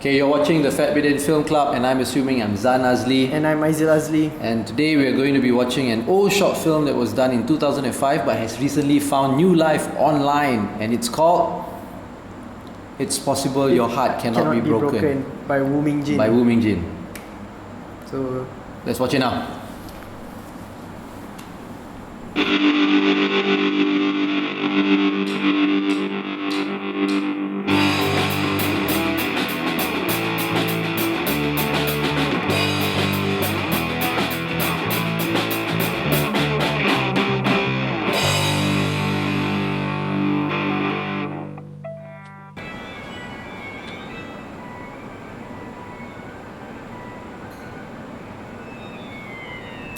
Okay, you're watching the Fat Bidin Film Club, and I'm assuming I'm Zan Azli. And I'm Aizil Azli. And today we are going to be watching an old short film that was done in 2005 but has recently found new life online, and it's called It's Possible Your Heart Cannot Be Broken by Woo Ming Jin. by Woo Ming Jin. So let's watch it now.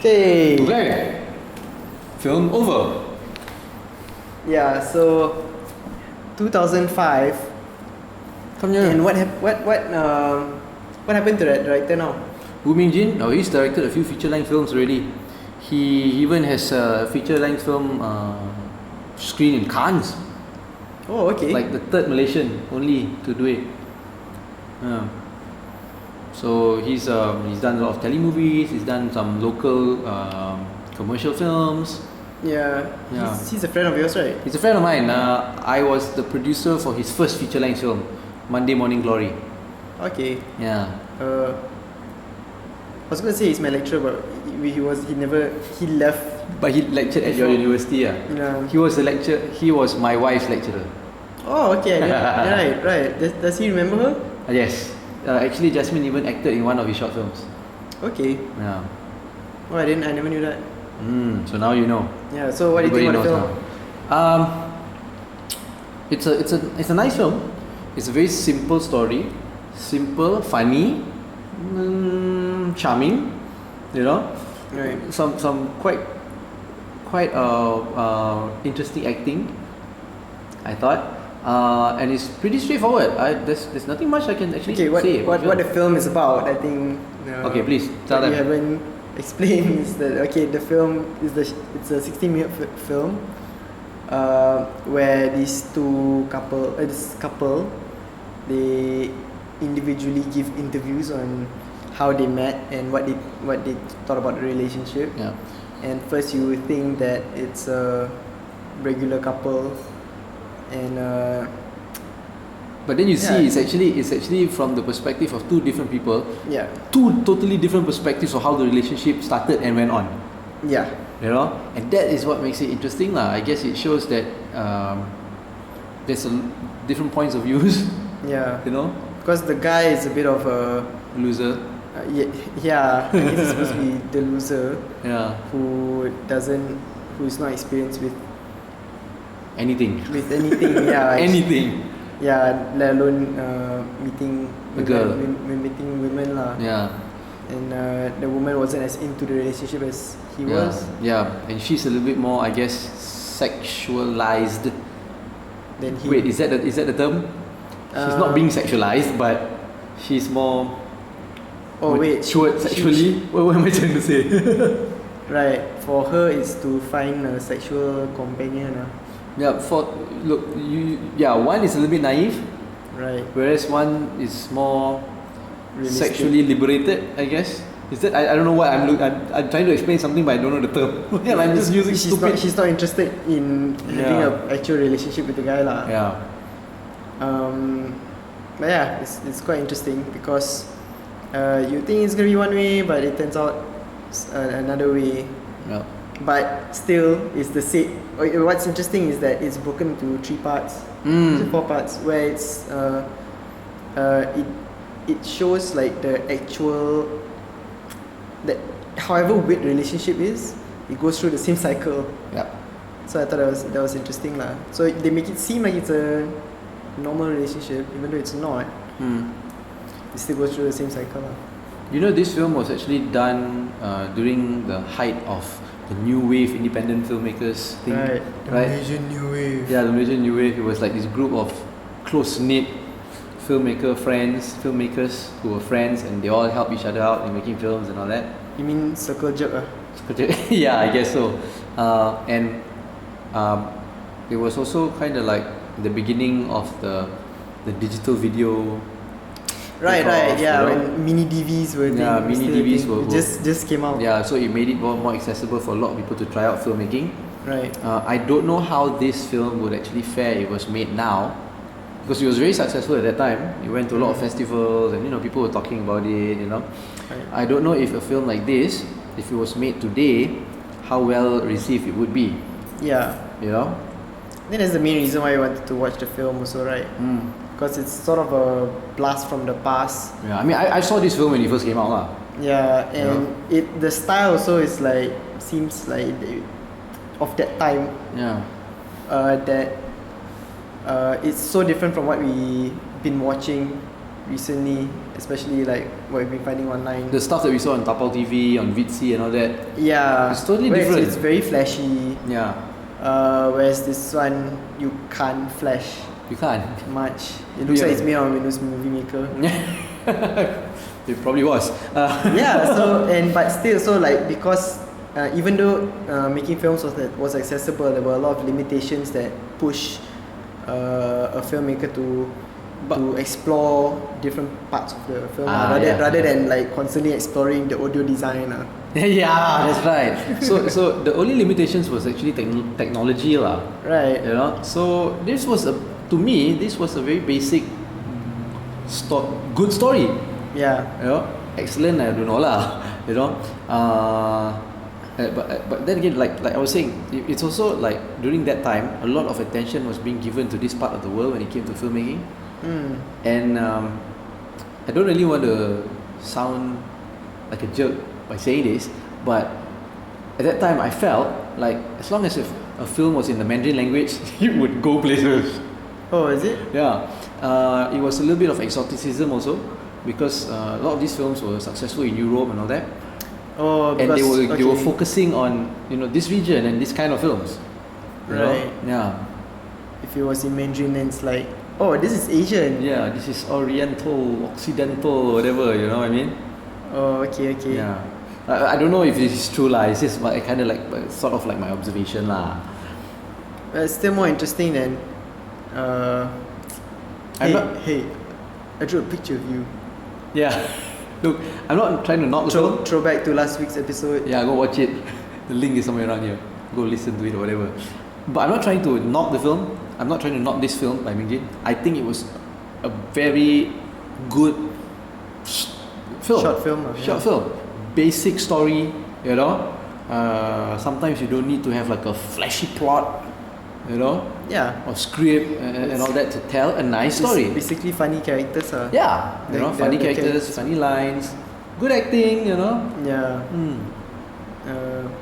Okay. Film over. yeah, so 2005. And what happened to that director now? Woo Ming Jin, he's directed a few feature-length films already. He even has a feature-length film screened in Cannes. Oh, okay. Like the third Malaysian only to do it. Yeah. So he's done a lot of telemovies. He's done some local commercial films. Yeah. Yeah. He's a friend of yours, right? He's a friend of mine. I was the producer for his first feature-length film, Monday Morning Glory. Okay. Yeah. I was gonna say he's my lecturer, but he left. But he lectured at your university. Yeah. He was my wife's lecturer. Oh, okay. Right. Does he remember her? Yes. Actually, Jasmine even acted in one of his short films. Okay. Yeah. Oh, I never knew that. So now you know. Yeah. So what do you think about the film? It's a nice film. It's a very simple story, simple, funny, charming. You know, Right. some quite interesting acting, I thought. And it's pretty straightforward. There's nothing much I can actually say. What the film is about? I think. Okay, please tell them. You haven't explained is that the film is it's a 60-minute film, where this couple, they individually give interviews on how they met and what they thought about the relationship. Yeah. And first you would think that it's a regular couple, and but then you see it's actually from the perspective of two different people. Yeah. Two totally different perspectives of how the relationship started and went on. Yeah. You know, and that is what makes it interesting lah. I guess it shows that there's different points of views. Yeah. You know, because the guy is a bit of a loser. I guess he's supposed to be the loser. Yeah. Who is not experienced with anything. Yeah. Anything. Yeah, let alone meeting a girl. Meeting women lah. Yeah. And the woman wasn't as into the relationship as he was. Yeah, and she's a little bit more, I guess, sexualized. Then he. Wait, is that the term? She's not being sexualized, but she's more. Oh wait. Sexually. What am I trying to say? Right. For her, is to find a sexual companion. Yeah. One is a little bit naive. Right. Whereas one is more realistic. Sexually liberated, I guess. Is that I don't know what I'm trying to explain something, but I don't know the term. Yeah, I'm just using stupid. She's not interested in having an actual relationship with the guy lah. Yeah. But yeah, it's quite interesting because you think it's gonna be one way, but it turns out another way. Yeah. But still, it's the same. What's interesting is that it's broken into 3 parts, 4 parts, where it's it shows like the actual that however weird relationship is, it goes through the same cycle. Yeah. So I thought that was interesting lah. So they make it seem like it's a normal relationship, even though it's not. It still goes through the same cycle lah. You know, this film was actually done during the height of the new wave independent filmmakers thing. Right. The Malaysian New Wave. Yeah, the Malaysian New Wave. It was like this group of close-knit filmmakers who were friends, and they all help each other out in making films and all that. You mean circle jerk ah? Yeah, I guess so. And it was also kind of like the beginning of the digital video Right, takeoff, yeah. you know? When mini DVs were Yeah, being mini still a DVs thing. were- Just came out. Yeah, so it made it more accessible for a lot of people to try out filmmaking. Right. I don't know how this film would actually fare if it was made now, because it was very successful at that time. It went to a lot of festivals, and people were talking about it. Right. I don't know if a film like this, if it was made today, how well received it would be. Yeah. You know? I think that's the main reason why I wanted to watch the film also, right? Because it's sort of a blast from the past. Yeah, I mean, I saw this film when it first came out, lah. Yeah, and the style also is like seems like of that time. Yeah. That it's so different from what we been watching recently, especially like what we've been finding online. The stuff that we saw on Tapao TV, on Vidsi and all that. Yeah, It's totally whereas different. It's very flashy. Yeah. Whereas this one you can't flash You can't. much. It looks like it's made on Windows Movie Maker. It probably was. Yeah, but still, so like because even though making films was accessible, there were a lot of limitations that push a filmmaker to explore different parts of the film rather than like constantly exploring the audio design. Yeah, that's right. So the only limitations was actually technology, lah. Right. So this was to me this was a very basic, good story. Yeah. Excellent. I don't know, lah. But then again, like I was saying, it's also like during that time, a lot of attention was being given to this part of the world when it came to filmmaking. And I don't really want to sound like a jerk by saying this, but at that time I felt like as long as if a film was in the Mandarin language, it would go places. Oh, is it? Yeah. It was a little bit of exoticism also, because a lot of these films were successful in Europe and all that. Oh, And because they were focusing on this region and this kind of films. You know? Right. Yeah. If it was in Mandarin, then it's like, oh, this is Asian. Yeah, this is Oriental, Occidental, whatever. You know what I mean? Oh, okay. Yeah. I don't know if this is true lah. It's just kind of like sort of like my observation lah. But it's still more interesting than. Hey, I drew a picture of you. Yeah. Look, I'm not trying to knock the film. Throwback to last week's episode. Yeah, go watch it. The link is somewhere around here. Go listen to it or whatever. But I'm not trying to knock the film. I'm not trying to knock this film by Ming Jin. I think it was a very good film. Short film. Short film. Basic story, sometimes you don't need to have like a flashy plot, Yeah. or script and all that to tell a nice story. Basically funny characters. Yeah, funny the characters, funny lines, good acting, Yeah.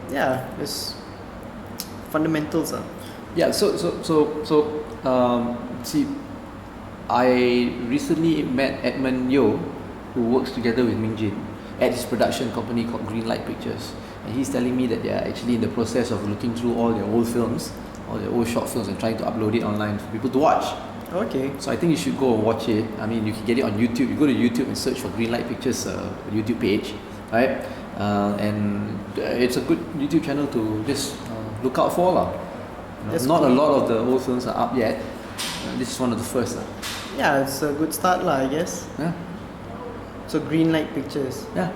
Yeah, it's fundamentals. Yeah, so see, I recently met Edmund Yeo, who works together with Ming Jin at his production company called Greenlight Pictures, and he's telling me that they are actually in the process of looking through all their old films, all their old short films, and trying to upload it online for people to watch. Okay. So I think you should go and watch it. I mean, you can get it on YouTube. You go to YouTube and search for Greenlight Pictures YouTube page, right? And it's a good YouTube channel to just look out for, lah. Not a lot of the old films are up yet. This is one of the first. Yeah, it's a good start, I guess. Yeah. So Greenlight Pictures. Yeah.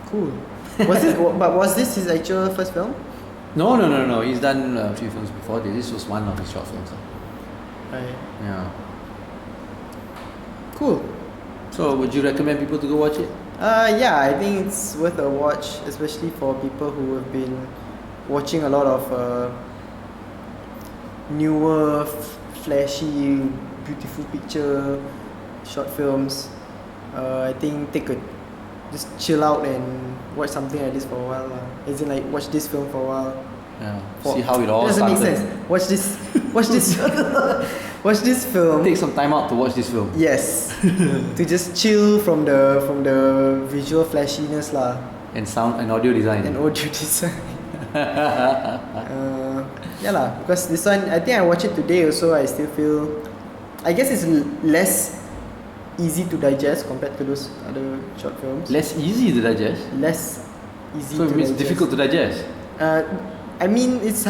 Cool. Was this his actual first film? No. He's done a few films before this. This was one of his short films. Right. Yeah. Cool. So, would you recommend people to go watch it? Yeah, I think it's worth a watch, especially for people who have been watching a lot of newer, flashy, beautiful picture short films. I think just chill out and watch something like this for a while. As in, like, watch this film for a while. Yeah. See how it all doesn't started. make sense. Watch this watch this film. Take some time out to watch this film. Yes. To just chill from the visual flashiness lah. And sound and audio design. And audio design. Yeah lah, because this one, I think I watched it today also. I still feel, I guess it's less easy to digest compared to those other short films. Less easy to digest. Less easy. So to it means digest. difficult to digest. I mean, it's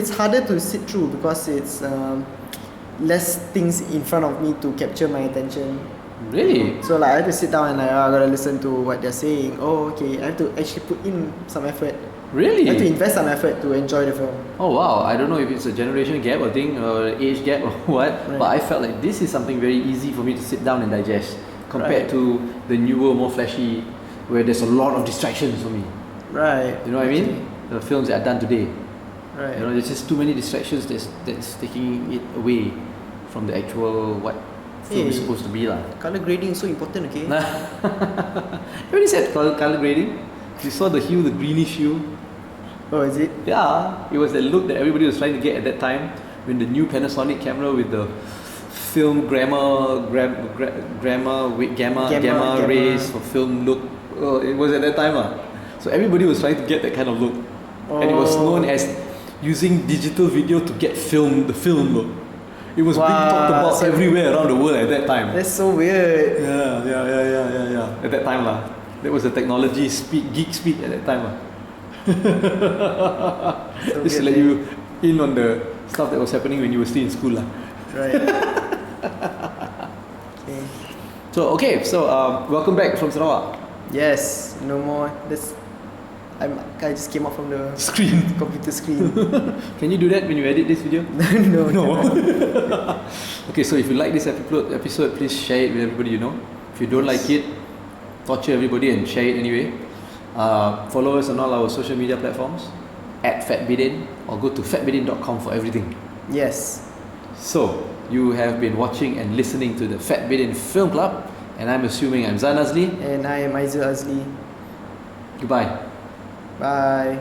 harder to sit through because it's less things in front of me to capture my attention. Really? So like I have to sit down and like I gotta listen to what they're saying. Oh, okay. I have to actually put in some effort. Really? I have to invest some effort to enjoy the film. Oh wow, I don't know if it's a generation gap or thing or age gap or what, Right. but I felt like this is something very easy for me to sit down and digest compared Right. to the newer, more flashy, where there's a lot of distractions for me. Right. You know what I mean? The films that are done today. Right. You know, there's just too many distractions that's taking it away from the actual what film is Hey. supposed to be lah. Color grading is so important, okay? Everybody said color grading. You saw the hue, the greenish hue. Oh, is it? Yeah, it was the look that everybody was trying to get at that time when the new Panasonic camera with the film gamma Gamma. rays for film look. It was at that time so everybody was trying to get that kind of look, and it was known as using digital video to get the film look. It was being talked about so everywhere around the world at that time. That's so weird. Yeah. At that time that was the technology geek speak at that time So Just to let weird, you in on the stuff that was happening when you were still in school Right. Okay. So welcome back from Sarawak. Yes. No more. I just came out from the Screen. computer screen. Can you do that when you edit this video? No. Okay, so if you like this episode, please share it with everybody you know. If you don't like it, torture everybody and share it anyway. Follow us on all our social media platforms at Fat Bidin, or go to fatbidin.com for everything. Yes. So you have been watching and listening to the Fat Bidin Film Club, and I'm assuming I'm Zan Azli. And I am Aizul Azli. Goodbye. Bye.